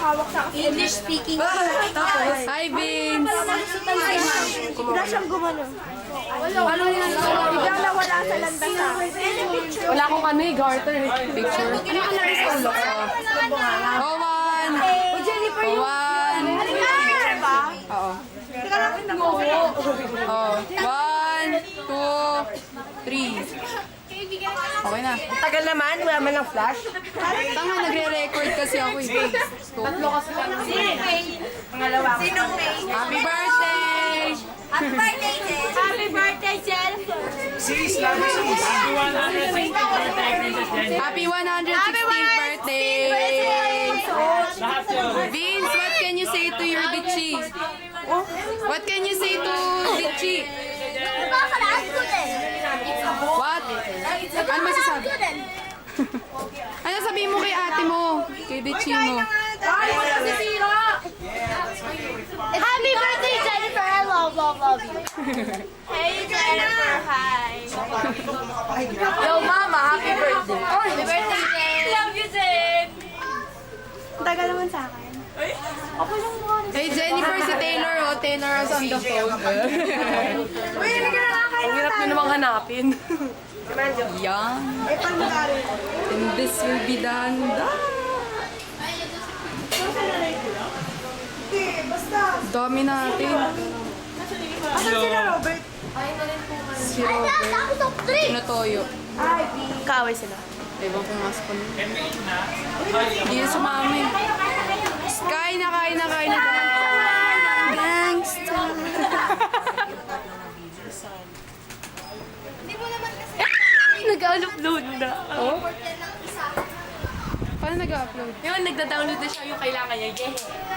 hawak sa akin. English speaking. Tapos, hi Vince! Wala siyang gumano. Ano yan? Biglang nawala sa landasan. Wala akong ano eh, garter eh. Picture. Ano ka na-install ako? Oh, one! Jennifer, One! Oo. Oh, one, two, three. Okay na. tagal naman, wala man lang flash. Tanga, nagre-record kasi ako eh. Tatlo kasi lang. Sinong May? Happy birthday! Happy birthday, Jen! Happy birthday, Jennifer! Sis, love you sis. Happy 116th birthday! Vince, what can you say to your Ditchy? What can you say to Ditchy? What? Ano masasabi? Ano sabihin mo kay ate mo? Kay Ditchy mo? Happy birthday, Jennifer! I love you. Hey, Jennifer! Hi! Yo, Mama! Happy birthday! Happy birthday, Jen! Love you, Jen! Ang tagal naman sa akin. Ako lang mukha. Hey Jennifer, si Taylor oh. Taylor is on the phone. Uy, hindi ka nakakain Ang hirap nyo namang hanapin. Yan. Eh, pag-magari. And this will be done. Hindi, basta. Dami natin. Asan sila, Robert? Si Robert. Pinatoyo. Ay, kaaway sila. Ewan kung mas ko. Hindi na sumama eh. Kain na, kain na, kain na. Gangsta. Nag-upload na. Oh? Paano nag-upload? Yung nagda-download na siya yung kailangan niya. Yeah.